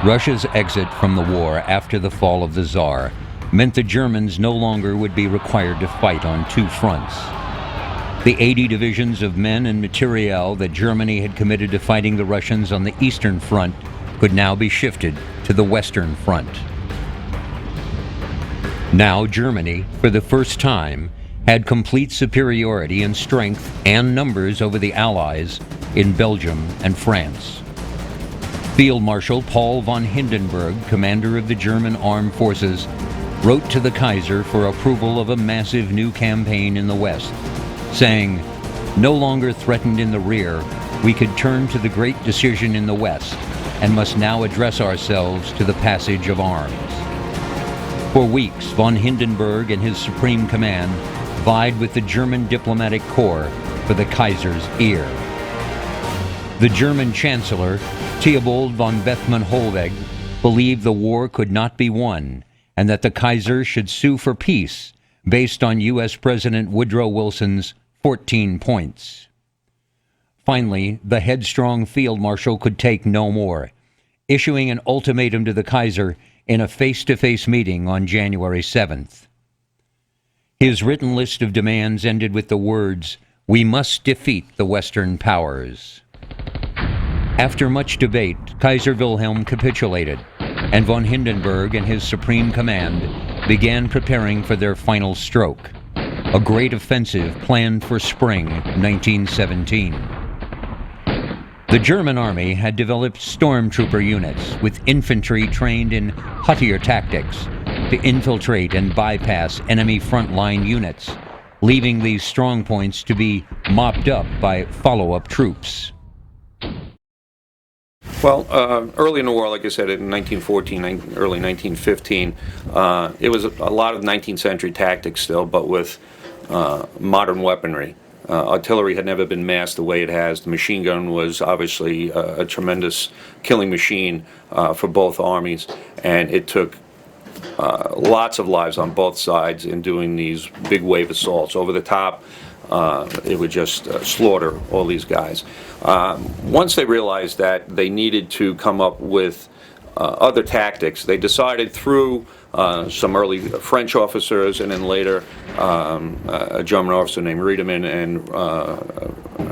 Russia's exit from the war after the fall of the Tsar meant the Germans no longer would be required to fight on two fronts. The 80 divisions of men and materiel that Germany had committed to fighting the Russians on the Eastern Front could now be shifted to the Western Front. Now Germany, for the first time, had complete superiority in strength and numbers over the Allies in Belgium and France. Field Marshal Paul von Hindenburg, commander of the German armed forces, wrote to the Kaiser for approval of a massive new campaign in the West, saying, "No longer threatened in the rear, we could turn to the great decision in the West and must now address ourselves to the passage of arms." For weeks, von Hindenburg and his Supreme Command vied with the German diplomatic corps for the Kaiser's ear. The German Chancellor, Theobald von Bethmann-Hollweg, believed the war could not be won and that the Kaiser should sue for peace based on U.S. President Woodrow Wilson's 14 points. Finally, the headstrong field marshal could take no more, issuing an ultimatum to the Kaiser in a face-to-face meeting on January 7th. His written list of demands ended with the words, "We must defeat the Western powers." After much debate, Kaiser Wilhelm capitulated, and von Hindenburg and his Supreme Command began preparing for their final stroke, a great offensive planned for spring 1917. The German army had developed stormtrooper units with infantry trained in Hutter tactics to infiltrate and bypass enemy frontline units, leaving these strong points to be mopped up by follow-up troops. Well, early in the war, like I said, in 1914, early 1915, it was a lot of 19th century tactics still, but with modern weaponry. Artillery had never been massed the way it has. The machine gun was obviously a tremendous killing machine for both armies, and it took lots of lives on both sides in doing these big wave assaults. Over the top, it would just slaughter all these guys. Once they realized that they needed to come up with other tactics, they decided through some early French officers and then later a German officer named Riedemann and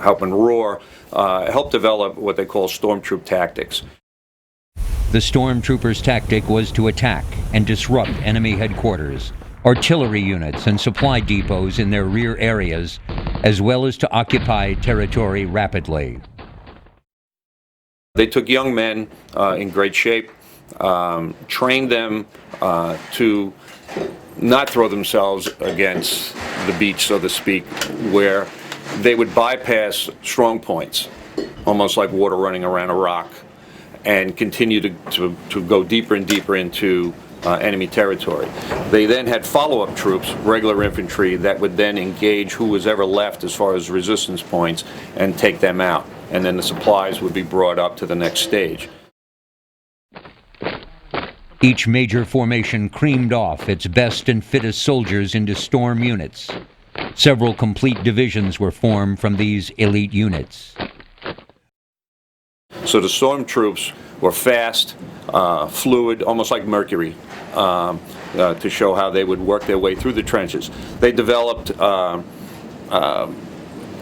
Hauptmann Rohr helped develop what they call stormtroop tactics. The stormtroopers' tactic was to attack and disrupt enemy headquarters, artillery units and supply depots in their rear areas, as well as to occupy territory rapidly. They took young men in great shape, trained them to not throw themselves against the beach, so to speak, where they would bypass strong points, almost like water running around a rock, and continue to go deeper and deeper into enemy territory. They then had follow-up troops, regular infantry, that would then engage who was ever left as far as resistance points and take them out. And then the supplies would be brought up to the next stage. Each major formation creamed off its best and fittest soldiers into storm units. Several complete divisions were formed from these elite units. So the storm troops were fast, fluid, almost like Mercury, to show how they would work their way through the trenches. They developed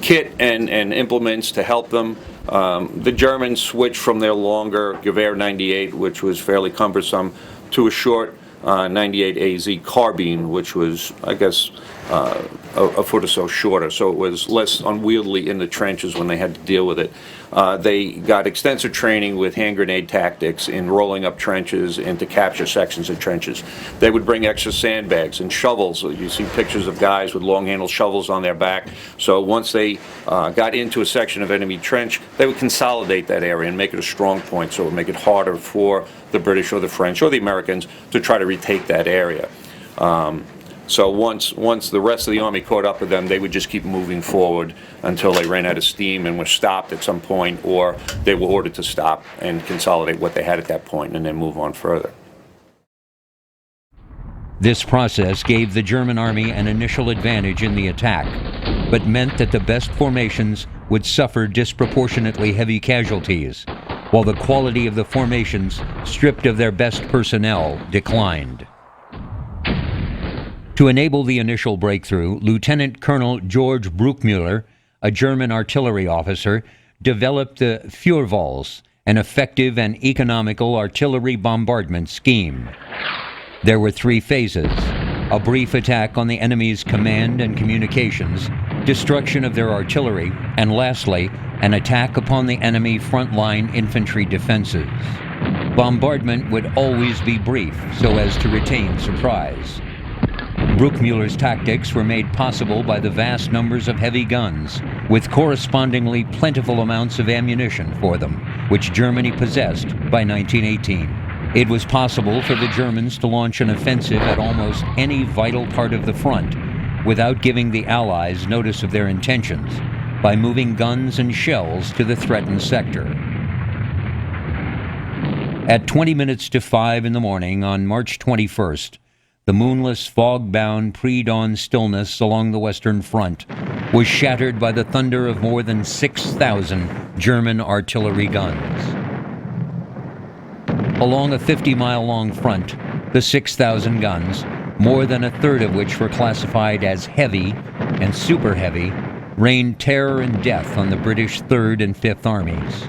kit and implements to help them. The Germans switched from their longer Gewehr 98, which was fairly cumbersome, to a short 98 AZ carbine, which was, I guess, a foot or so shorter, so it was less unwieldy in the trenches when they had to deal with it. They got extensive training with hand grenade tactics in rolling up trenches and to capture sections of trenches. They would bring extra sandbags and shovels. You see pictures of guys with long-handled shovels on their back. So once they got into a section of enemy trench, they would consolidate that area and make it a strong point, so it would make it harder for the British or the French or the Americans to try to retake that area. So once the rest of the army caught up with them, they would just keep moving forward until they ran out of steam and were stopped at some point, or they were ordered to stop and consolidate what they had at that point and then move on further. This process gave the German army an initial advantage in the attack, but meant that the best formations would suffer disproportionately heavy casualties, while the quality of the formations, stripped of their best personnel, declined. To enable the initial breakthrough, Lieutenant Colonel George Bruckmüller, a German artillery officer, developed the Feuerwalls, an effective and economical artillery bombardment scheme. There were 3 phases: a brief attack on the enemy's command and communications, destruction of their artillery, and lastly, an attack upon the enemy frontline infantry defenses. Bombardment would always be brief so as to retain surprise. Bruckmüller's tactics were made possible by the vast numbers of heavy guns, with correspondingly plentiful amounts of ammunition for them, which Germany possessed by 1918. It was possible for the Germans to launch an offensive at almost any vital part of the front without giving the Allies notice of their intentions by moving guns and shells to the threatened sector. At 20 minutes to 5 in the morning on March 21st, the moonless, fog-bound, pre-dawn stillness along the Western Front was shattered by the thunder of more than 6,000 German artillery guns. Along a 50-mile-long front, the 6,000 guns, more than a third of which were classified as heavy and super heavy, rained terror and death on the British 3rd and 5th Armies.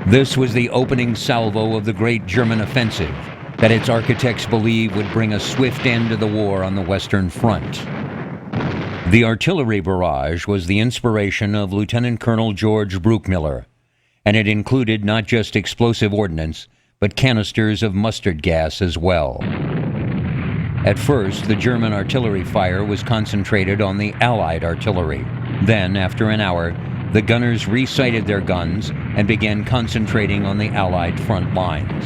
This was the opening salvo of the great German offensive that its architects believed would bring a swift end to the war on the Western Front. The artillery barrage was the inspiration of Lieutenant Colonel George Bruckmüller, and it included not just explosive ordnance, but canisters of mustard gas as well. At first, the German artillery fire was concentrated on the Allied artillery. Then, after an hour, the gunners resighted their guns and began concentrating on the Allied front lines.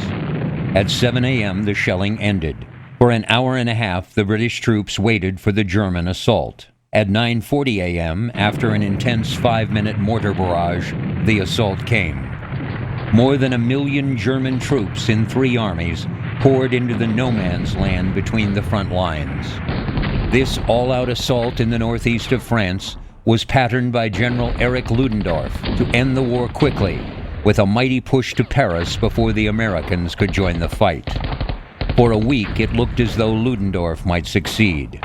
At 7 a.m., the shelling ended. For an hour and a half, the British troops waited for the German assault. At 9:40 a.m., after an intense 5-minute mortar barrage, the assault came. More than 1 million German troops in 3 armies poured into the no-man's land between the front lines. This all-out assault in the northeast of France was patterned by General Erich Ludendorff to end the war quickly, with a mighty push to Paris before the Americans could join the fight. For a week, it looked as though Ludendorff might succeed.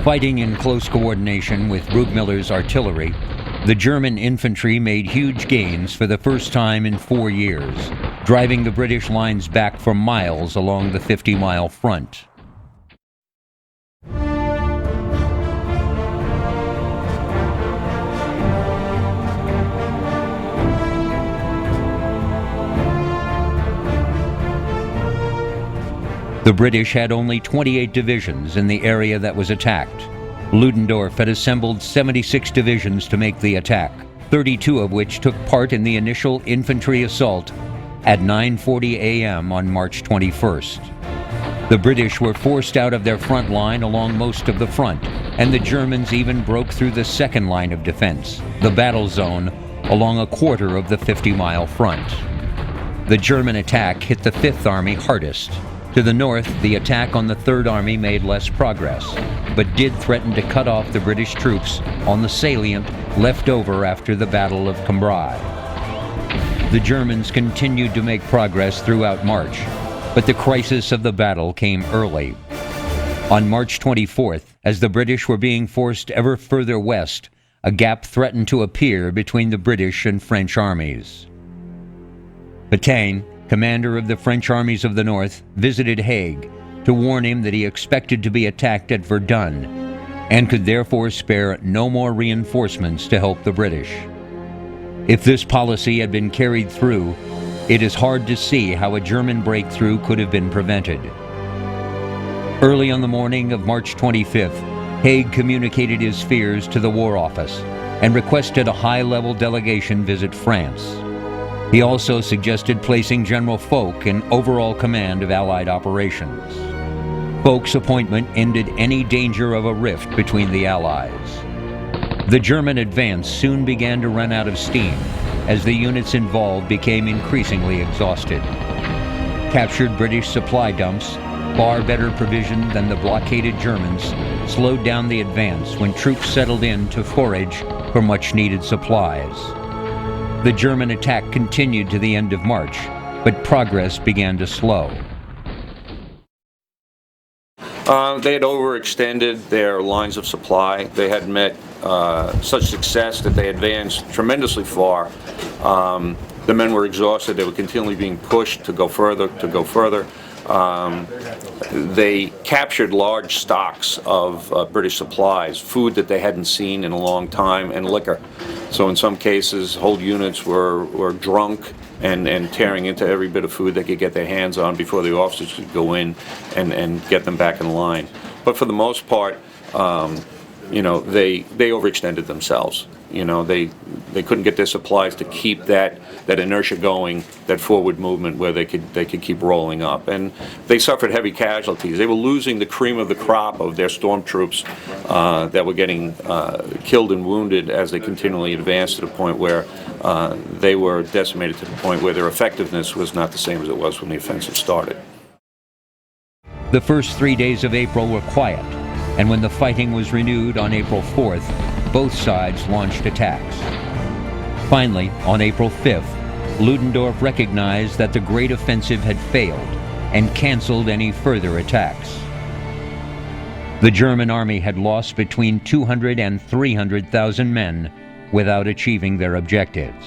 Fighting in close coordination with Bruckmüller's artillery, the German infantry made huge gains for the first time in 4 years, driving the British lines back for miles along the 50-mile front. The British had only 28 divisions in the area that was attacked. Ludendorff had assembled 76 divisions to make the attack, 32 of which took part in the initial infantry assault at 9:40 a.m. on March 21st. The British were forced out of their front line along most of the front, and the Germans even broke through the second line of defense, the battle zone, along a quarter of the 50-mile front. The German attack hit the 5th Army hardest. To the north, the attack on the 3rd Army made less progress, but did threaten to cut off the British troops on the salient left over after the Battle of Cambrai. The Germans continued to make progress throughout March, but the crisis of the battle came early. On March 24th, as the British were being forced ever further west, a gap threatened to appear between the British and French armies. Pétain, commander of the French armies of the north, visited Haig to warn him that he expected to be attacked at Verdun and could therefore spare no more reinforcements to help the British. If this policy had been carried through, it is hard to see how a German breakthrough could have been prevented. Early on the morning of March 25th, Haig communicated his fears to the War Office and requested a high-level delegation visit France. He also suggested placing General Foch in overall command of Allied operations. Foch's appointment ended any danger of a rift between the Allies. The German advance soon began to run out of steam as the units involved became increasingly exhausted. Captured British supply dumps, far better provisioned than the blockaded Germans, slowed down the advance when troops settled in to forage for much-needed supplies. The German attack continued to the end of March, but progress began to slow. They had overextended their lines of supply. They had met such success that they advanced tremendously far. The men were exhausted. They were continually being pushed to go further, They captured large stocks of British supplies, food that they hadn't seen in a long time, and liquor. So in some cases, whole units were drunk and tearing into every bit of food they could get their hands on before the officers could go in and get them back in line. But for the most part, they overextended themselves. They couldn't get their supplies to keep that inertia going, that forward movement where they could keep rolling up. And they suffered heavy casualties. They were losing the cream of the crop of their stormtroops that were getting killed and wounded as they continually advanced to the point where they were decimated to the point where their effectiveness was not the same as it was when the offensive started. The first 3 days of April were quiet, and when the fighting was renewed on April 4th, both sides launched attacks. Finally, on April 5th, Ludendorff recognized that the Great Offensive had failed and canceled any further attacks. The German army had lost between 200 and 300,000 men without achieving their objectives.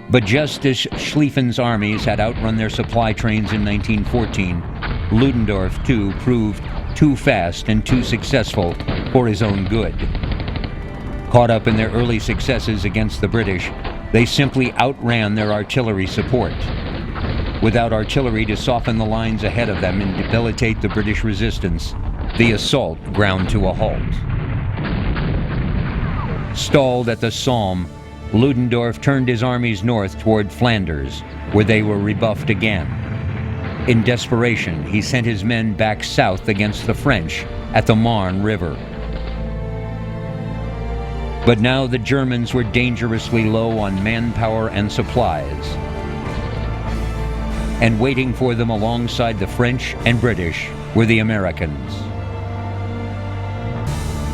But just as Schlieffen's armies had outrun their supply trains in 1914, Ludendorff too proved too fast and too successful for his own good. Caught up in their early successes against the British, they simply outran their artillery support. Without artillery to soften the lines ahead of them and debilitate the British resistance, the assault ground to a halt. Stalled at the Somme, Ludendorff turned his armies north toward Flanders, where they were rebuffed again. In desperation, he sent his men back south against the French at the Marne River. But now the Germans were dangerously low on manpower and supplies. And waiting for them alongside the French and British were the Americans.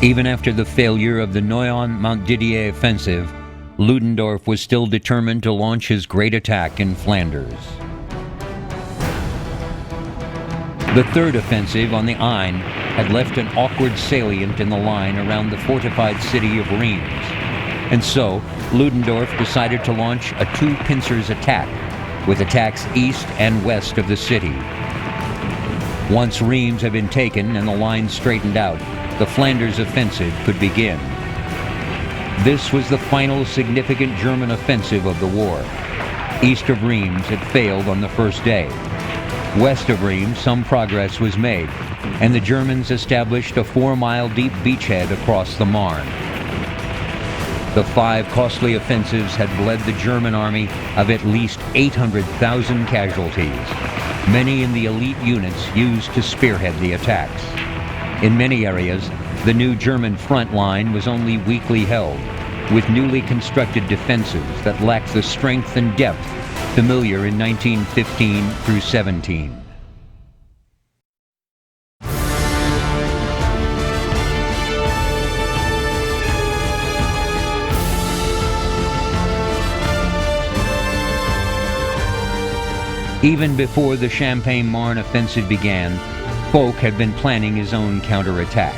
Even after the failure of the Noyon-Montdidier offensive, Ludendorff was still determined to launch his great attack in Flanders. The third offensive on the Aisne had left an awkward salient in the line around the fortified city of Reims, and so Ludendorff decided to launch a two-pincers attack, with attacks east and west of the city. Once Reims had been taken and the line straightened out, the Flanders offensive could begin. This was the final significant German offensive of the war. East of Reims had failed on the first day. West of Reims, some progress was made, and the Germans established a 4-mile deep beachhead across the Marne. The 5 costly offensives had bled the German army of at least 800,000 casualties, many in the elite units used to spearhead the attacks. In many areas, the new German front line was only weakly held, with newly constructed defenses that lacked the strength and depth familiar in 1915 through 17. Even before the Champagne-Marne offensive began, Foch had been planning his own counterattack.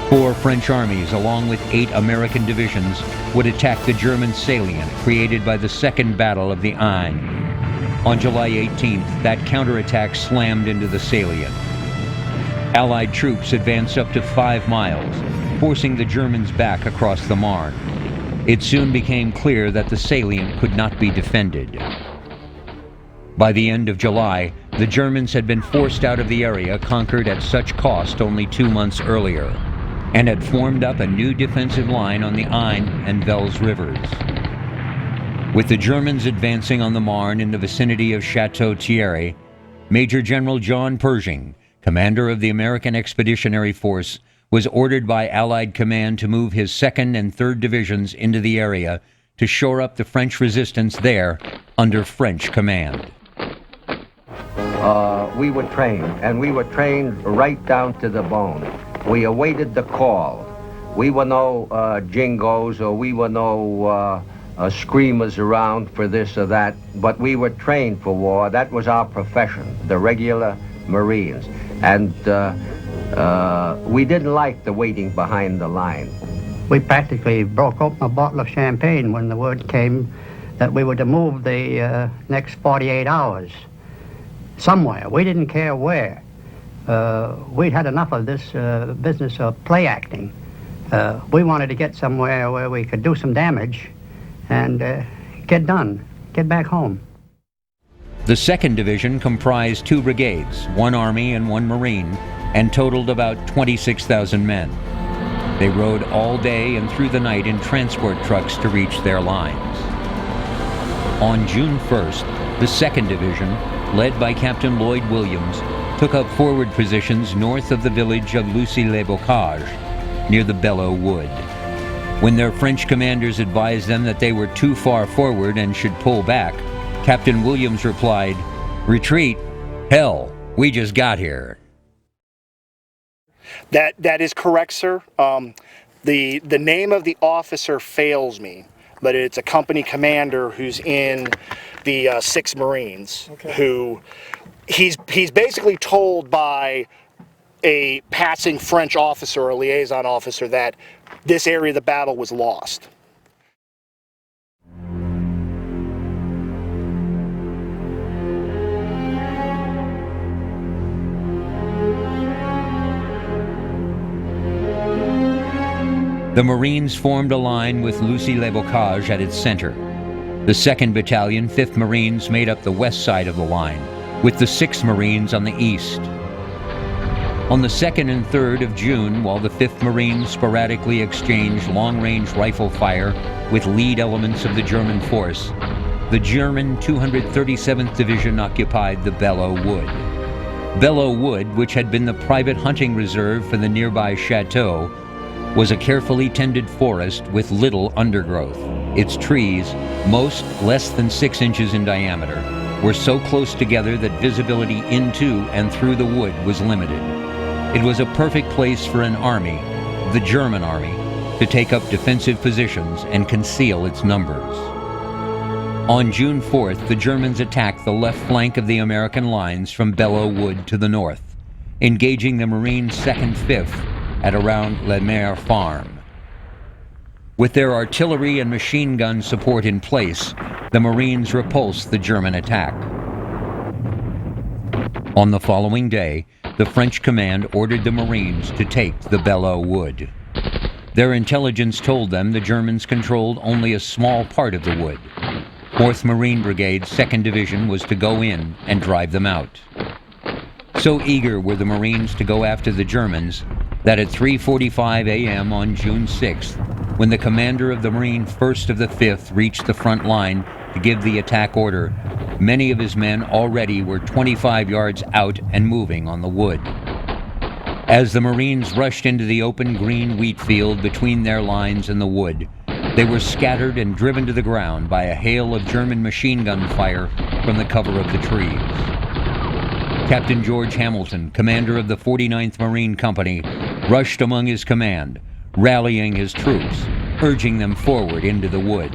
4 French armies, along with 8 American divisions, would attack the German salient created by the Second Battle of the Aisne. On July 18th, that counterattack slammed into the salient. Allied troops advanced up to 5 miles, forcing the Germans back across the Marne. It soon became clear that the salient could not be defended. By the end of July, the Germans had been forced out of the area conquered at such cost only 2 months earlier, and had formed up a new defensive line on the Aisne and Vels rivers. With the Germans advancing on the Marne in the vicinity of Chateau Thierry, Major General John Pershing, commander of the American Expeditionary Force, was ordered by Allied command to move his 2nd and 3rd Divisions into the area to shore up the French resistance there under French command. We were trained, and we were trained right down to the bone. We awaited the call. We were no jingos, or we were no screamers around for this or that, but we were trained for war. That was our profession, the regular Marines. And we didn't like the waiting behind the line. We practically broke open a bottle of champagne when the word came that we were to move the next 48 hours somewhere. We didn't care where. We'd had enough of this business of play acting. We wanted to get somewhere where we could do some damage and get done, get back home. The 2nd Division comprised 2 brigades, 1 Army and 1 Marine, and totaled about 26,000 men. They rode all day and through the night in transport trucks to reach their lines. On June 1st, the 2nd Division, led by Captain Lloyd Williams, took up forward positions north of the village of Lucy-les-Bocages, near the Belleau Wood. When their French commanders advised them that they were too far forward and should pull back, Captain Williams replied, "Retreat? Hell, we just got here." That is correct, sir. The name of the officer fails me, but it's a company commander who's in the 6th Marines, who he's basically told by a passing French officer or liaison officer that this area of the battle was lost. The Marines formed a line with Lucy-les-Bocages at its center. The 2nd Battalion, 5th Marines, made up the west side of the line, with the 6th Marines on the east. On the 2nd and 3rd of June, while the 5th Marines sporadically exchanged long-range rifle fire with lead elements of the German force, the German 237th Division occupied the Belleau Wood. Belleau Wood, which had been the private hunting reserve for the nearby chateau, was a carefully tended forest with little undergrowth. Its trees, most less than 6 inches in diameter, were so close together that visibility into and through the wood was limited. It was a perfect place for an army, the German army, to take up defensive positions and conceal its numbers. On June 4th, the Germans attacked the left flank of the American lines from Belleau Wood to the north, engaging the Marines 2nd, 5th at around Le Maire Farm. With their artillery and machine gun support in place, the Marines repulsed the German attack. On the following day, the French command ordered the Marines to take the Belleau Wood. Their intelligence told them the Germans controlled only a small part of the wood. 4th Marine Brigade's 2nd Division was to go in and drive them out. So eager were the Marines to go after the Germans that at 3:45 a.m. on June 6th, when the commander of the Marine 1st of the 5th reached the front line to give the attack order, many of his men already were 25 yards out and moving on the wood. As the Marines rushed into the open green wheat field between their lines and the wood, they were scattered and driven to the ground by a hail of German machine gun fire from the cover of the trees. Captain George Hamilton, commander of the 49th Marine Company, rushed among his command, rallying his troops, urging them forward into the wood.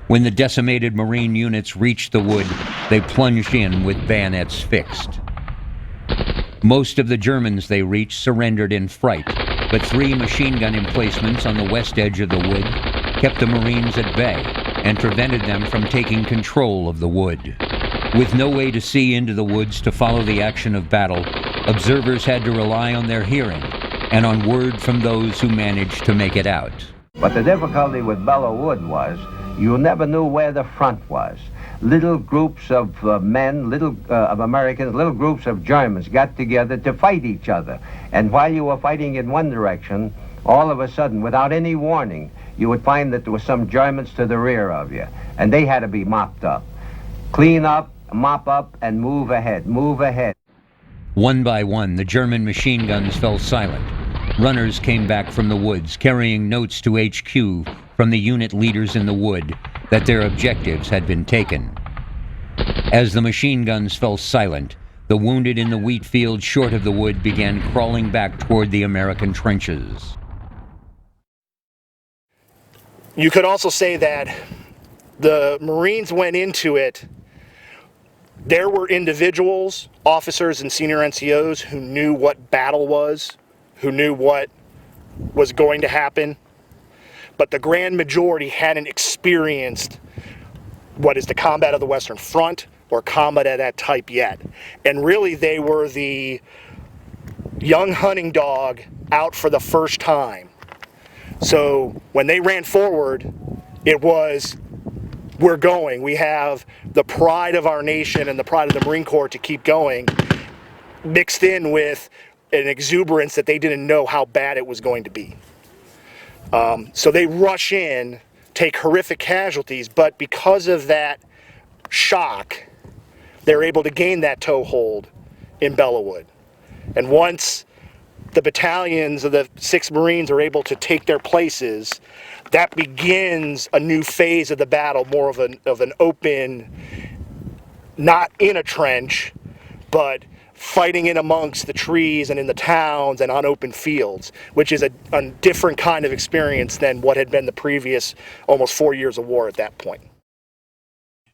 When the decimated Marine units reached the wood, they plunged in with bayonets fixed. Most of the Germans they reached surrendered in fright, but 3 machine gun emplacements on the west edge of the wood kept the Marines at bay and prevented them from taking control of the wood. With no way to see into the woods to follow the action of battle, observers had to rely on their hearing and on word from those who managed to make it out. But the difficulty with Belleau Wood was you never knew where the front was. Little groups of men, of Americans, little groups of Germans got together to fight each other. And while you were fighting in one direction, all of a sudden, without any warning, you would find that there were some Germans to the rear of you, and they had to be mopped up. Clean up, mop up, and move ahead, move ahead. One by one, the German machine guns fell silent. Runners came back from the woods, carrying notes to HQ from the unit leaders in the wood that their objectives had been taken. As the machine guns fell silent, the wounded in the wheat field short of the wood began crawling back toward the American trenches. You could also say that the Marines went into it. There were individuals, officers and senior NCOs who knew what battle was, who knew what was going to happen, but the grand majority hadn't experienced what is the combat of the Western Front or combat of that type yet. And really they were the young hunting dog out for the first time. So when they ran forward, it was, we're going. We have the pride of our nation and the pride of the Marine Corps to keep going, mixed in with an exuberance that they didn't know how bad it was going to be. So they rush in, take horrific casualties, but because of that shock, they're able to gain that toehold in Bellawood. And once the battalions of the 6th Marines are able to take their places, that begins a new phase of the battle, more of an open, not in a trench, but fighting in amongst the trees and in the towns and on open fields, which is a different kind of experience than what had been the previous almost 4 years of war at that point.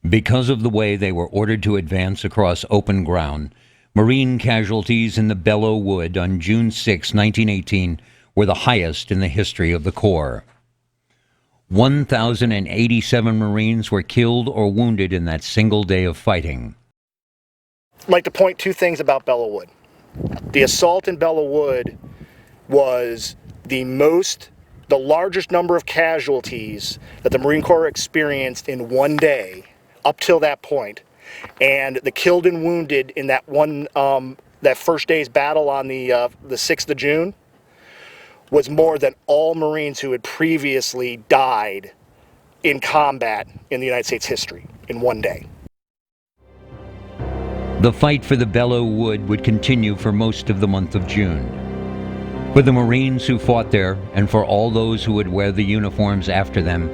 Because of the way they were ordered to advance across open ground, Marine casualties in the Belleau Wood on June 6, 1918, were the highest in the history of the Corps. 1,087 Marines were killed or wounded in that single day of fighting. I'd like to point two things about Belleau Wood. The assault in Belleau Wood was the largest number of casualties that the Marine Corps experienced in one day up till that point. And the killed and wounded in that that first day's battle on the 6th of June was more than all Marines who had previously died in combat in the United States history in one day. The fight for the Belleau Wood would continue for most of the month of June. For the Marines who fought there, and for all those who would wear the uniforms after them,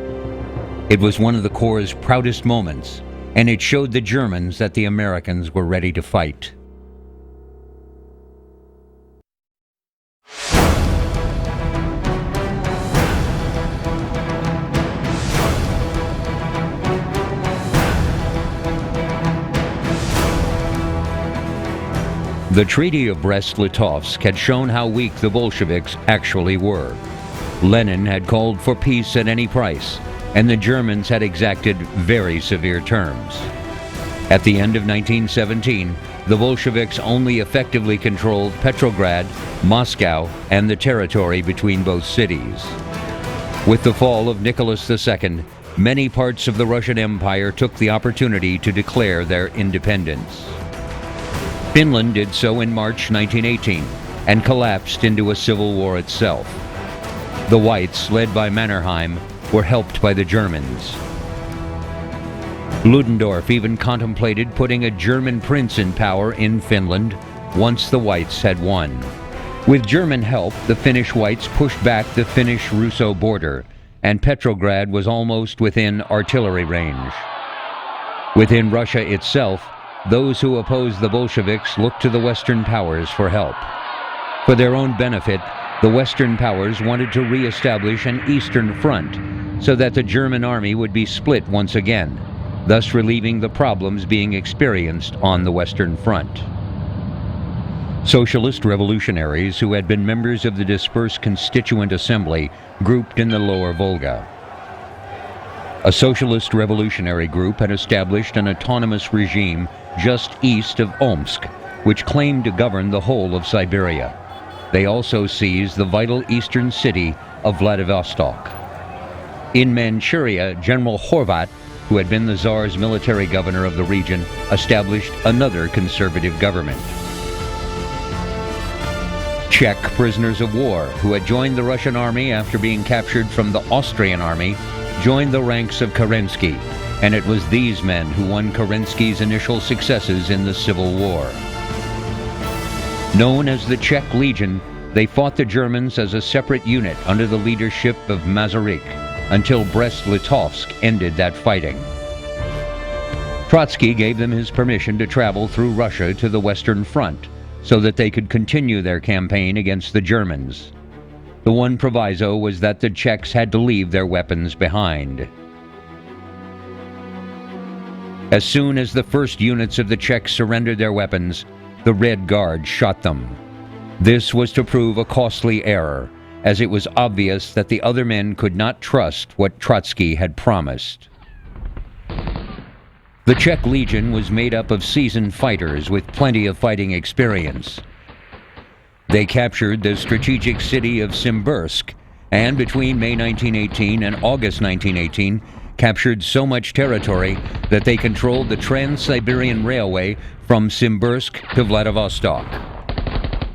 it was one of the Corps' proudest moments, and it showed the Germans that the Americans were ready to fight. The Treaty of Brest-Litovsk had shown how weak the Bolsheviks actually were. Lenin had called for peace at any price, and the Germans had exacted very severe terms. At the end of 1917, the Bolsheviks only effectively controlled Petrograd, Moscow, and the territory between both cities. With the fall of Nicholas II, many parts of the Russian Empire took the opportunity to declare their independence. Finland did so in March 1918 and collapsed into a civil war itself. The Whites, led by Mannerheim, were helped by the Germans. Ludendorff even contemplated putting a German prince in power in Finland once the Whites had won. With German help, the Finnish Whites pushed back the Finnish-Russo border, and Petrograd was almost within artillery range. Within Russia itself, those who opposed the Bolsheviks looked to the Western powers for help. For their own benefit, the Western powers wanted to re-establish an Eastern Front so that the German army would be split once again, thus relieving the problems being experienced on the Western Front. Socialist revolutionaries who had been members of the dispersed Constituent Assembly grouped in the Lower Volga. A socialist revolutionary group had established an autonomous regime just east of Omsk, which claimed to govern the whole of Siberia. They also seized the vital eastern city of Vladivostok. In Manchuria, General Horvat, who had been the Tsar's military governor of the region, established another conservative government. Czech prisoners of war, who had joined the Russian army after being captured from the Austrian army, joined the ranks of Kerensky, and it was these men who won Kerensky's initial successes in the Civil War. Known as the Czech Legion, they fought the Germans as a separate unit under the leadership of Masaryk until Brest-Litovsk ended that fighting. Trotsky gave them his permission to travel through Russia to the Western Front so that they could continue their campaign against the Germans. The one proviso was that the Czechs had to leave their weapons behind. As soon as the first units of the Czechs surrendered their weapons, the Red Guard shot them. This was to prove a costly error, as it was obvious that the other men could not trust what Trotsky had promised. The Czech Legion was made up of seasoned fighters with plenty of fighting experience. They captured the strategic city of Simbirsk, and between May 1918 and August 1918, captured so much territory that they controlled the Trans-Siberian Railway from Simbirsk to Vladivostok.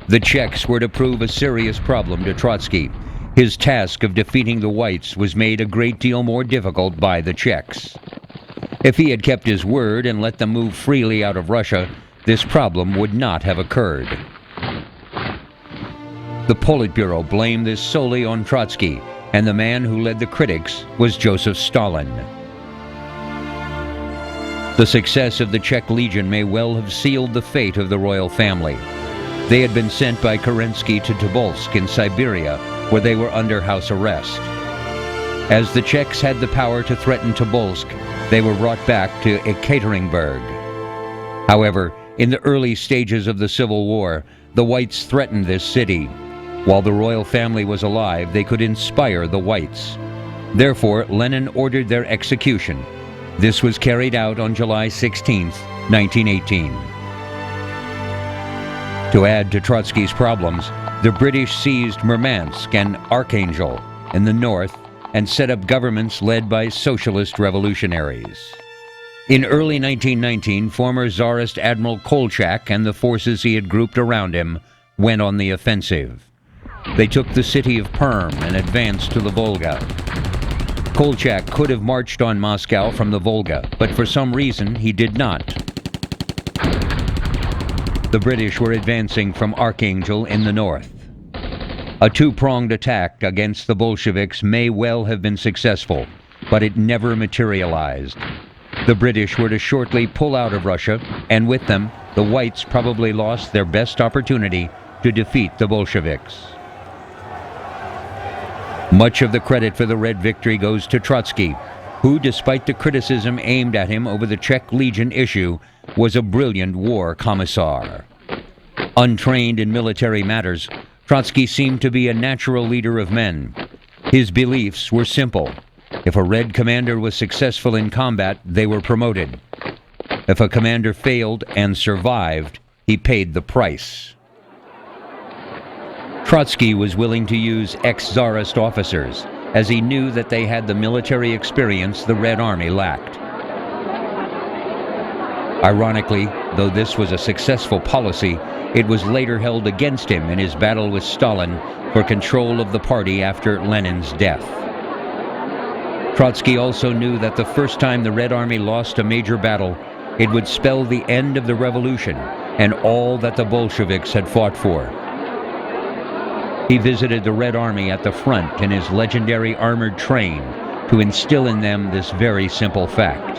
The Czechs were to prove a serious problem to Trotsky. His task of defeating the Whites was made a great deal more difficult by the Czechs. If he had kept his word and let them move freely out of Russia, this problem would not have occurred. The Politburo blamed this solely on Trotsky, and the man who led the critics was Joseph Stalin. The success of the Czech Legion may well have sealed the fate of the royal family. They had been sent by Kerensky to Tobolsk in Siberia, where they were under house arrest. As the Czechs had the power to threaten Tobolsk, they were brought back to Ekaterinburg. However, in the early stages of the Civil War, the Whites threatened this city. While the royal family was alive, they could inspire the Whites. Therefore, Lenin ordered their execution. This was carried out on July 16, 1918. To add to Trotsky's problems, the British seized Murmansk and Archangel in the north and set up governments led by socialist revolutionaries. In early 1919, former Tsarist Admiral Kolchak and the forces he had grouped around him went on the offensive. They took the city of Perm and advanced to the Volga. Kolchak could have marched on Moscow from the Volga, but for some reason he did not. The British were advancing from Archangel in the north. A two-pronged attack against the Bolsheviks may well have been successful, but it never materialized. The British were to shortly pull out of Russia, and with them, the Whites probably lost their best opportunity to defeat the Bolsheviks. Much of the credit for the Red victory goes to Trotsky, who, despite the criticism aimed at him over the Czech Legion issue, was a brilliant war commissar. Untrained in military matters, Trotsky seemed to be a natural leader of men. His beliefs were simple. If a Red commander was successful in combat, they were promoted. If a commander failed and survived, he paid the price. Trotsky was willing to use ex-Tsarist officers, as he knew that they had the military experience the Red Army lacked. Ironically, though this was a successful policy, it was later held against him in his battle with Stalin for control of the party after Lenin's death. Trotsky also knew that the first time the Red Army lost a major battle, it would spell the end of the revolution and all that the Bolsheviks had fought for. He visited the Red Army at the front in his legendary armored train to instill in them this very simple fact.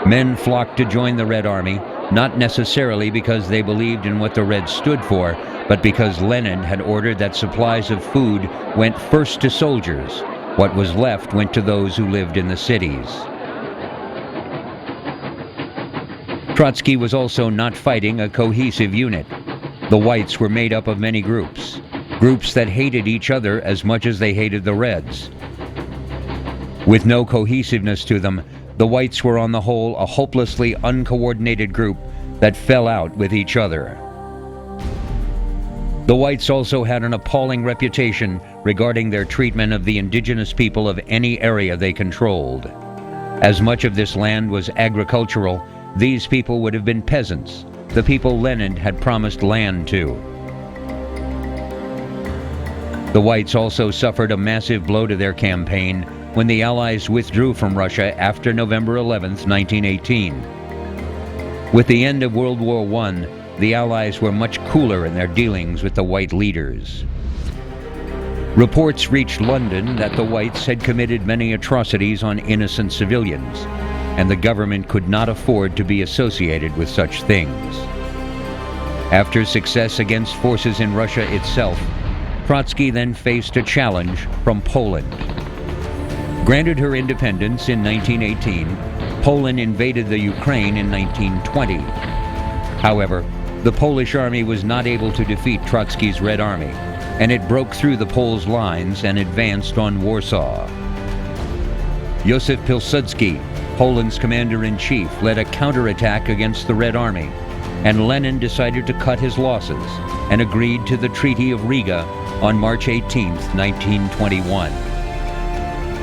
Men flocked to join the Red Army, not necessarily because they believed in what the Reds stood for, but because Lenin had ordered that supplies of food went first to soldiers. What was left went to those who lived in the cities. Trotsky was also not fighting a cohesive unit. The Whites were made up of many groups that hated each other as much as they hated the Reds. With no cohesiveness to them, the Whites were on the whole a hopelessly uncoordinated group that fell out with each other. The Whites also had an appalling reputation regarding their treatment of the indigenous people of any area they controlled. As much of this land was agricultural, these people would have been peasants, the people Lenin had promised land to. The Whites also suffered a massive blow to their campaign when the Allies withdrew from Russia after November 11, 1918. With the end of World War I, the Allies were much cooler in their dealings with the White leaders. Reports reached London that the Whites had committed many atrocities on innocent civilians, and the government could not afford to be associated with such things. After success against forces in Russia itself, Trotsky then faced a challenge from Poland. Granted her independence in 1918, Poland invaded the Ukraine in 1920. However, the Polish army was not able to defeat Trotsky's Red Army, and it broke through the Poles' lines and advanced on Warsaw. Józef Pilsudski, Poland's commander-in-chief, led a counterattack against the Red Army, and Lenin decided to cut his losses and agreed to the Treaty of Riga on March 18, 1921.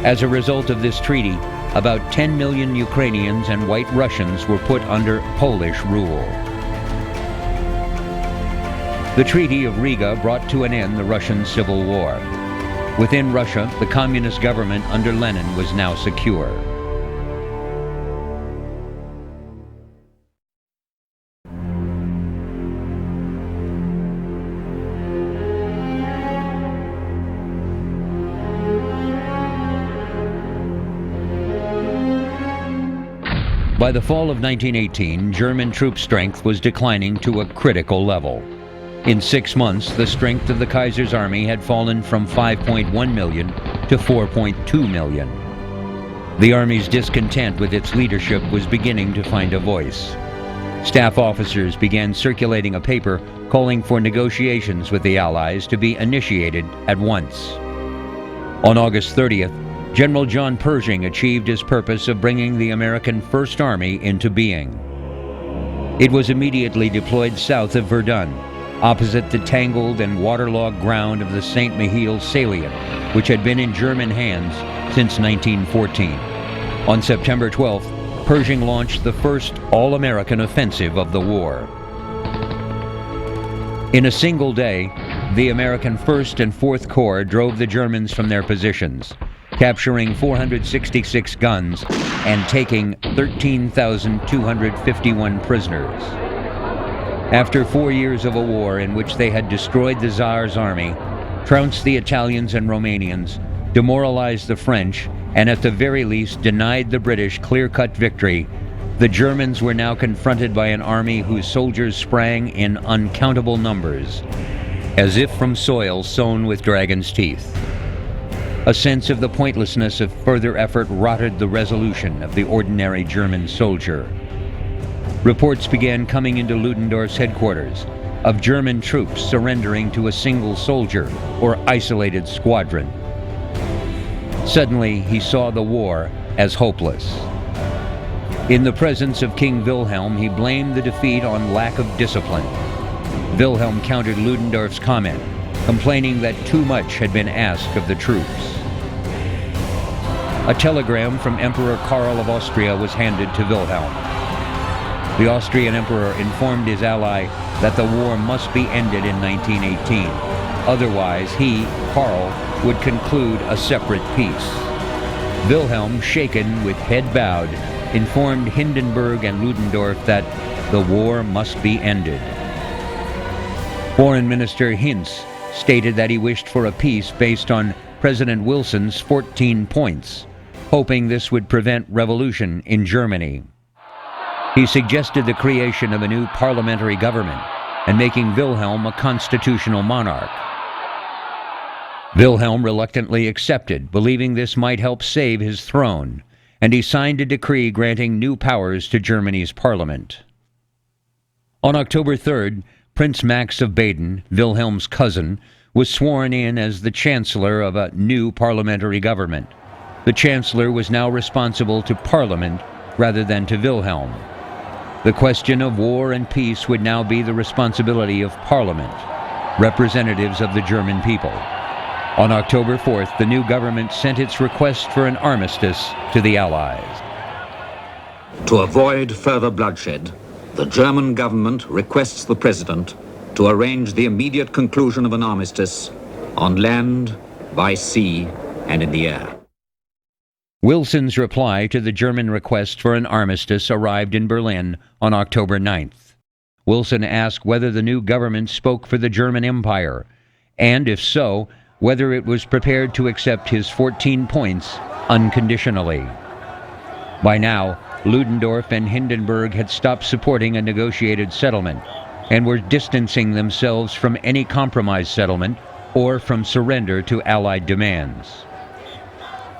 As a result of this treaty, about 10 million Ukrainians and White Russians were put under Polish rule. The Treaty of Riga brought to an end the Russian Civil War. Within Russia, the communist government under Lenin was now secure. By the fall of 1918, German troop strength was declining to a critical level. In 6 months, the strength of the Kaiser's army had fallen from 5.1 million to 4.2 million. The army's discontent with its leadership was beginning to find a voice. Staff officers began circulating a paper calling for negotiations with the Allies to be initiated at once. On August 30th, General John Pershing achieved his purpose of bringing the American First Army into being. It was immediately deployed south of Verdun, opposite the tangled and waterlogged ground of the St. Mihiel salient, which had been in German hands since 1914. On September 12th, Pershing launched the first all-American offensive of the war. In a single day, the American 1st and 4th Corps drove the Germans from their positions, capturing 466 guns and taking 13,251 prisoners. After 4 years of a war in which they had destroyed the Tsar's army, trounced the Italians and Romanians, demoralized the French, and at the very least denied the British clear-cut victory, the Germans were now confronted by an army whose soldiers sprang in uncountable numbers, as if from soil sown with dragon's teeth. A sense of the pointlessness of further effort rotted the resolution of the ordinary German soldier. Reports began coming into Ludendorff's headquarters of German troops surrendering to a single soldier or isolated squadron. Suddenly, he saw the war as hopeless. In the presence of King Wilhelm, he blamed the defeat on lack of discipline. Wilhelm countered Ludendorff's comment, complaining that too much had been asked of the troops. A telegram from Emperor Karl of Austria was handed to Wilhelm. The Austrian emperor informed his ally that the war must be ended in 1918. Otherwise, he, Karl, would conclude a separate peace. Wilhelm, shaken with head bowed, informed Hindenburg and Ludendorff that the war must be ended. Foreign Minister Hintz stated that he wished for a peace based on President Wilson's 14 points, hoping this would prevent revolution in Germany. He suggested the creation of a new parliamentary government and making Wilhelm a constitutional monarch. Wilhelm reluctantly accepted, believing this might help save his throne, and he signed a decree granting new powers to Germany's parliament. On October 3rd, Prince Max of Baden, Wilhelm's cousin, was sworn in as the chancellor of a new parliamentary government. The chancellor was now responsible to Parliament rather than to Wilhelm. The question of war and peace would now be the responsibility of Parliament, representatives of the German people. On October 4th, the new government sent its request for an armistice to the Allies. To avoid further bloodshed, the German government requests the President to arrange the immediate conclusion of an armistice on land, by sea, and in the air. Wilson's reply to the German request for an armistice arrived in Berlin on October 9th. Wilson asked whether the new government spoke for the German Empire, and if so, whether it was prepared to accept his 14 points unconditionally. By now, Ludendorff and Hindenburg had stopped supporting a negotiated settlement and were distancing themselves from any compromise settlement or from surrender to Allied demands.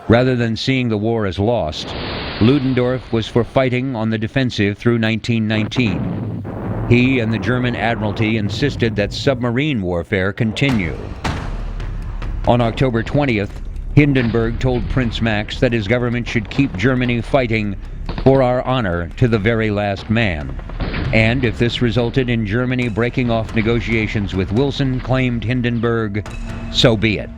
Rather than seeing the war as lost, Ludendorff was for fighting on the defensive through 1919. He and the German Admiralty insisted that submarine warfare continue. On October 20th, Hindenburg told Prince Max that his government should keep Germany fighting for our honor to the very last man. And if this resulted in Germany breaking off negotiations with Wilson, claimed Hindenburg, so be it.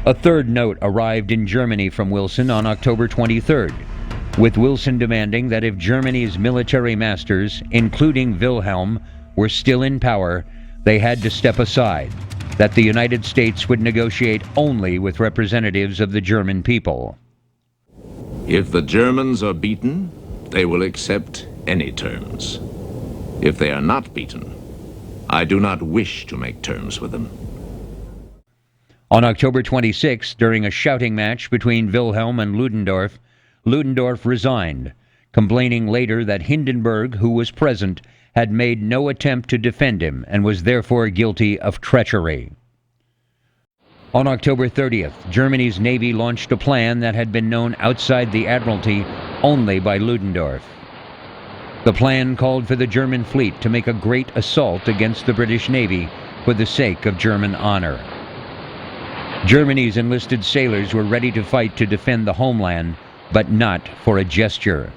A third note arrived in Germany from Wilson on October 23rd, with Wilson demanding that if Germany's military masters, including Wilhelm, were still in power, they had to step aside, that the United States would negotiate only with representatives of the German people. If the Germans are beaten, they will accept any terms. If they are not beaten, I do not wish to make terms with them. On October 26, during a shouting match between Wilhelm and Ludendorff, Ludendorff resigned, complaining later that Hindenburg, who was present, had made no attempt to defend him and was therefore guilty of treachery. On October 30th, Germany's navy launched a plan that had been known outside the Admiralty only by Ludendorff. The plan called for the German fleet to make a great assault against the British Navy for the sake of German honor. Germany's enlisted sailors were ready to fight to defend the homeland, but not for a gesture.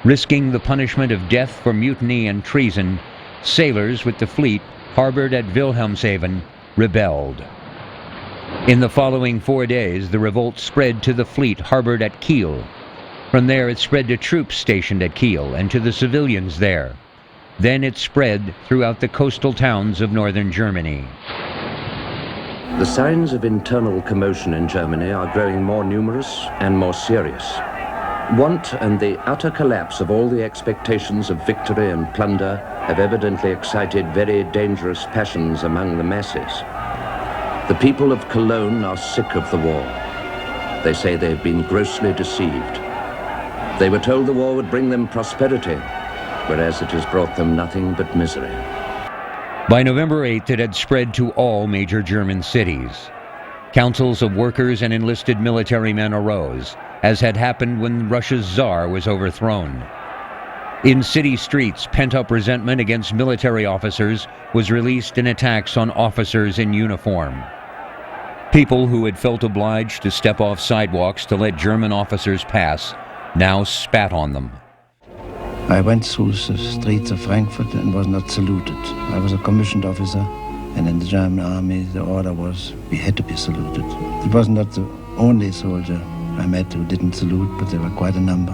Risking the punishment of death for mutiny and treason, sailors with the fleet harbored at Wilhelmshaven rebelled. In the following 4 days, the revolt spread to the fleet harbored at Kiel. From there it spread to troops stationed at Kiel and to the civilians there. Then it spread throughout the coastal towns of northern Germany. The signs of internal commotion in Germany are growing more numerous and more serious. Want and the utter collapse of all the expectations of victory and plunder have evidently excited very dangerous passions among the masses. The people of Cologne are sick of the war. They say they've been grossly deceived. They were told the war would bring them prosperity, whereas it has brought them nothing but misery. By November 8th, it had spread to all major German cities. Councils of workers and enlisted military men arose, as had happened when Russia's Tsar was overthrown. In city streets, pent-up resentment against military officers was released in attacks on officers in uniform. People who had felt obliged to step off sidewalks to let German officers pass now spat on them. I went through the streets of Frankfurt and was not saluted. I was a commissioned officer, and in the German army the order was we had to be saluted. It was not the only soldier I met who didn't salute, but there were quite a number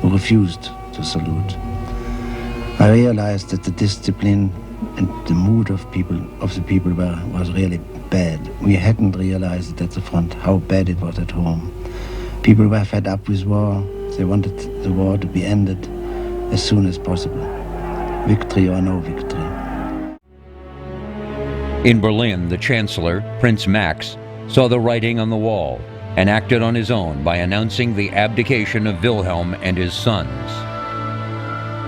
who refused to salute. I realized that the discipline and the mood of the people was really bad. We hadn't realized it at the front how bad it was at home. People were fed up with war. They wanted the war to be ended as soon as possible, victory or no victory. In Berlin, the Chancellor, Prince Max, saw the writing on the wall and acted on his own by announcing the abdication of Wilhelm and his sons.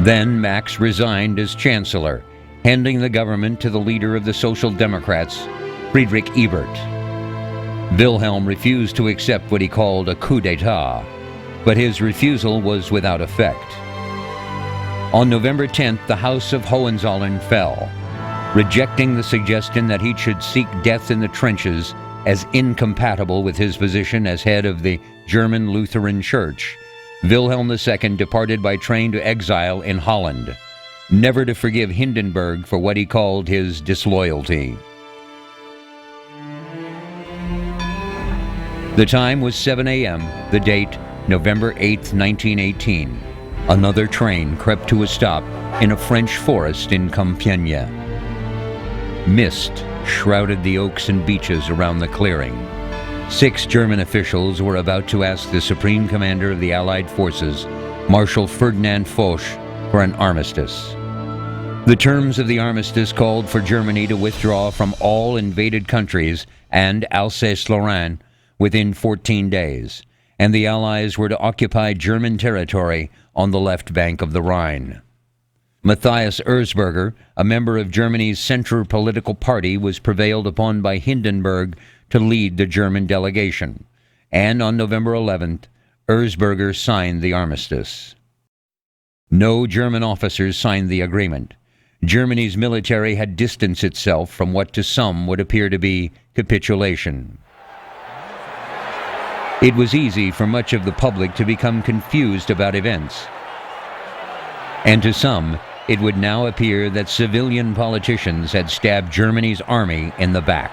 Then Max resigned as Chancellor, handing the government to the leader of the Social Democrats, Friedrich Ebert. Wilhelm refused to accept what he called a coup d'etat, but his refusal was without effect. On November 10th, the House of Hohenzollern fell, rejecting the suggestion that he should seek death in the trenches as incompatible with his position as head of the German Lutheran Church. Wilhelm II departed by train to exile in Holland, never to forgive Hindenburg for what he called his disloyalty. The time was 7 a.m., the date November 8th, 1918. Another train crept to a stop in a French forest in Compiègne. Mist shrouded the oaks and beeches around the clearing. 6 German officials were about to ask the Supreme Commander of the Allied forces, Marshal Ferdinand Foch, for an armistice. The terms of the armistice called for Germany to withdraw from all invaded countries and Alsace-Lorraine within 14 days, and the Allies were to occupy German territory on the left bank of the Rhine. Matthias Erzberger, a member of Germany's center political party, was prevailed upon by Hindenburg to lead the German delegation, and on November 11th, Erzberger signed the armistice. No German officers signed the agreement. Germany's military had distanced itself from what to some would appear to be capitulation. It was easy for much of the public to become confused about events. And to some, it would now appear that civilian politicians had stabbed Germany's army in the back.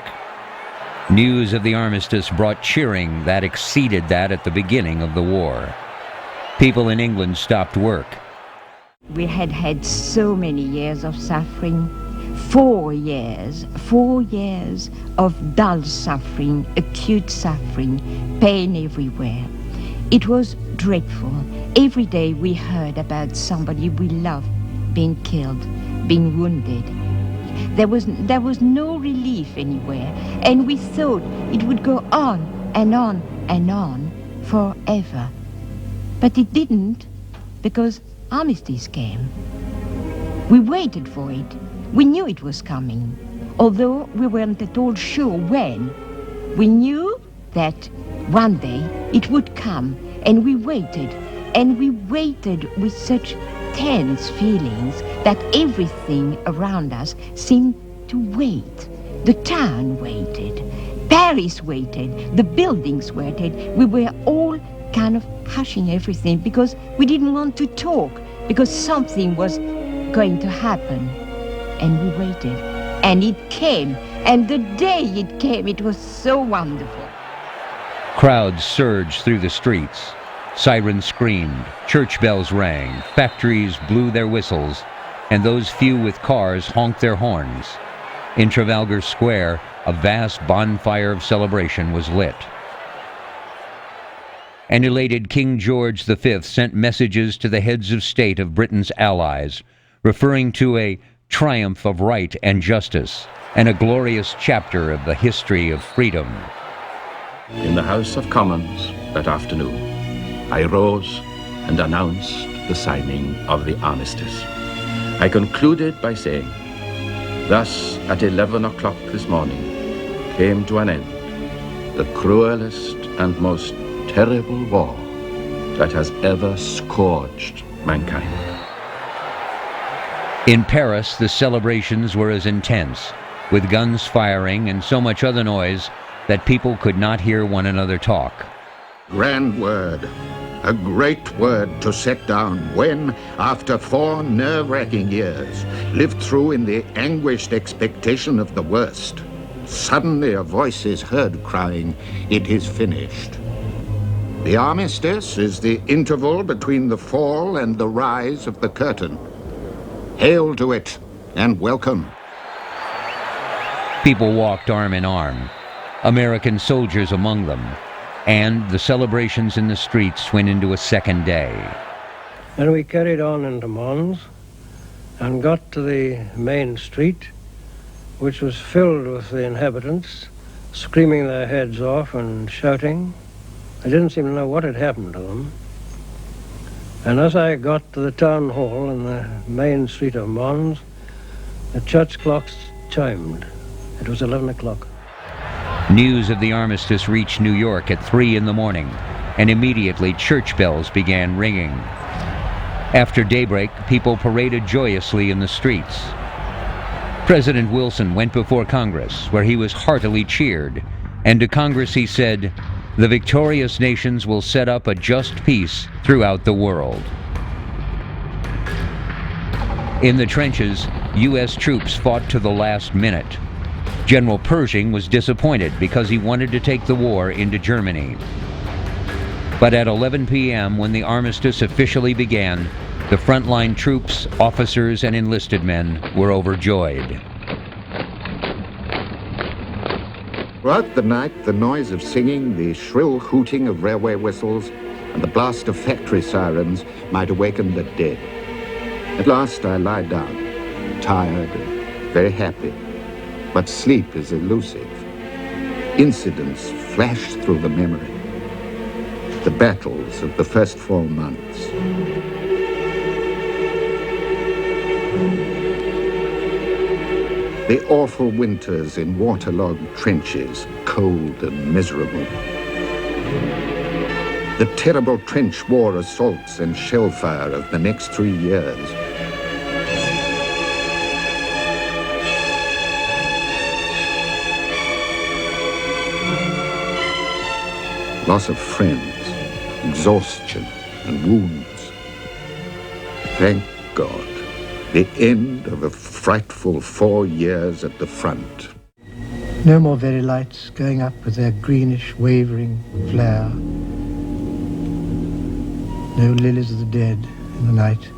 News of the armistice brought cheering that exceeded that at the beginning of the war. People in England stopped work. We had had so many years of suffering, 4 years of dull suffering, acute suffering, pain everywhere. It was dreadful. Every day we heard about somebody we loved being killed, being wounded. There was no relief anywhere, and we thought it would go on and on and on forever. But it didn't, because armistice came. We waited for it. We knew it was coming, although we weren't at all sure when. We knew that one day it would come, and we waited with such tense feelings that everything around us seemed to wait. The town waited, Paris waited, the buildings waited. We were all kind of hushing everything because we didn't want to talk, because something was going to happen. And we waited, and it came, and the day it came, it was so wonderful. Crowds surged through the streets. Sirens screamed, church bells rang, factories blew their whistles, and those few with cars honked their horns. In Trafalgar Square, a vast bonfire of celebration was lit. An elated King George V sent messages to the heads of state of Britain's allies, referring to a triumph of right and justice, and a glorious chapter of the history of freedom. In the House of Commons that afternoon, I rose and announced the signing of the armistice. I concluded by saying, thus at 11 o'clock this morning came to an end the cruelest and most terrible war that has ever scourged mankind. In Paris, the celebrations were as intense, with guns firing and so much other noise that people could not hear one another talk. Grand word, a great word to set down when, after 4 nerve-wracking years, lived through in the anguished expectation of the worst, suddenly a voice is heard crying, "It is finished." The armistice is the interval between the fall and the rise of the curtain. Hail to it, and welcome. People walked arm in arm, American soldiers among them, and the celebrations in the streets went into a second day. Then we carried on into Mons and got to the main street, which was filled with the inhabitants, screaming their heads off and shouting. I didn't seem to know what had happened to them. And as I got to the town hall in the main street of Mons, the church clocks chimed. It was 11 o'clock. News of the armistice reached New York at 3 in the morning, and immediately church bells began ringing. After daybreak, people paraded joyously in the streets. President Wilson went before Congress, where he was heartily cheered, and to Congress he said, "The victorious nations will set up a just peace throughout the world." In the trenches, U.S. troops fought to the last minute. General Pershing was disappointed because he wanted to take the war into Germany. But at 11 p.m., when the armistice officially began, the frontline troops, officers, and enlisted men were overjoyed. Throughout the night, the noise of singing, the shrill hooting of railway whistles, and the blast of factory sirens might awaken the dead. At last I lie down, tired and very happy. But sleep is elusive. Incidents flash through the memory. The battles of the first 4 months. The awful winters in waterlogged trenches, cold and miserable. The terrible trench war assaults and shell fire of the next 3 years. Loss of friends, exhaustion and wounds. Thank God, the end of a frightful 4 years at the front. No more very lights going up with their greenish wavering flare. No lilies of the dead in the night.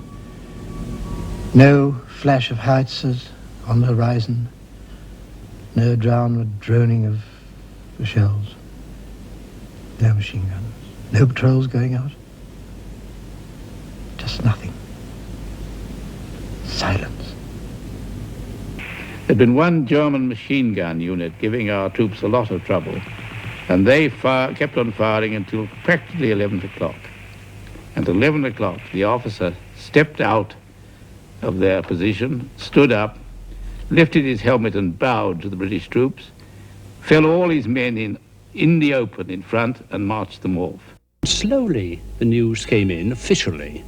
No flash of howitzers on the horizon. No downward droning of the shells. No machine guns. No patrols going out. Just nothing. Silence. There'd been one German machine gun unit giving our troops a lot of trouble, and they kept on firing until practically 11 o'clock. At 11 o'clock, the officer stepped out of their position, stood up, lifted his helmet and bowed to the British troops, fell all his men in the open in front and marched them off. Slowly, the news came in officially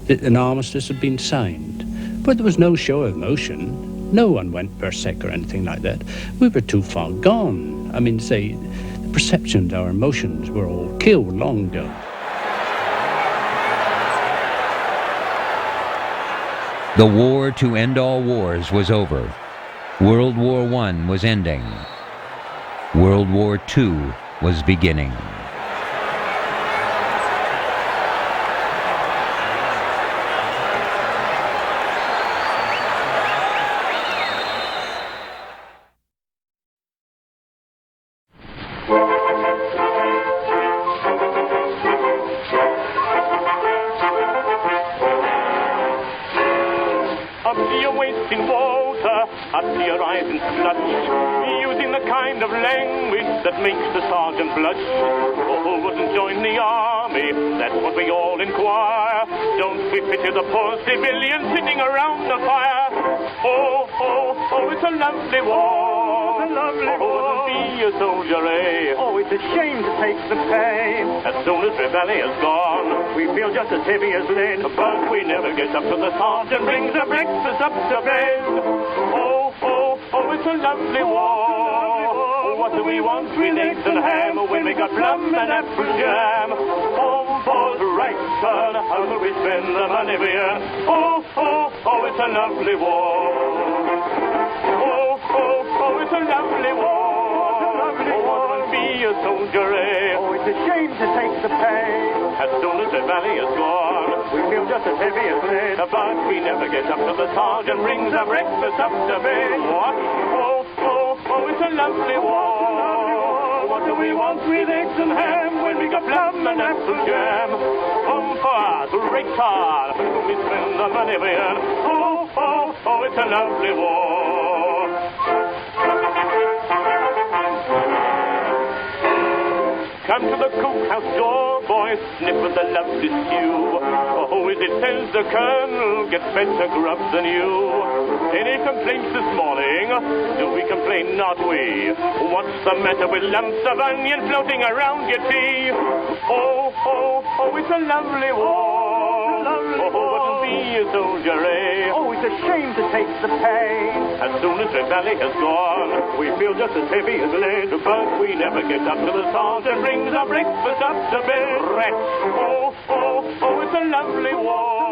that an armistice had been signed, but there was no show of emotion. No one went berserk or anything like that. We were too far gone. I mean, say, the perceptions, our emotions were all killed long ago. The war to end all wars was over. World War I was ending. World War II was beginning. Up to your waist in water, up to your eyes in sludge, using the kind of language that makes the sergeant blush. Oh, wouldn't join the army, that's what we all inquire. Don't we pity the poor civilians sitting around the fire? Oh, oh, oh, it's a lovely war. It's a lovely war. Wouldn't be a soldier, eh? Oh, it's a shame to take the pain. As soon as the valley is gone, we feel just as heavy as lead. But we never get up to the sergeant brings the breakfast up to bed. Oh, oh, oh, it's a lovely war. What do we want with eggs and ham when we got plum and apple jam? Home falls right, son, how will we spend the money we earn? Oh, oh, oh, it's a lovely war. Oh, oh, oh, it's a lovely war. Oh, be a soldier, eh? Oh, it's a shame to take the pain. As soon as the valley is gone, we feel just as heavy as lead. But we never get up till the sergeant brings our breakfast up to bed. What? Oh, oh, oh, it's a lovely war. What do we want with eggs and ham when we got plum and apple jam? Home for us, retard, when we spend the money we earn. Oh, oh, oh, it's a lovely war. Come to the cookhouse door, boys, sniff at the lovely stew. Oh, as it says the colonel gets better grub than you. Any complaints this morning? Do we complain? Not we. What's the matter with lumps of onion floating around your tea? Oh, oh, oh, it's a lovely war. Oh, wouldn't be a soldier, eh? Oh, it's a shame to take the pain. As soon as the valley has gone, we feel just as heavy as lead. But we never get up to the sergeant brings our breakfast up to bed. Rats. Oh, oh, oh, it's a lovely war.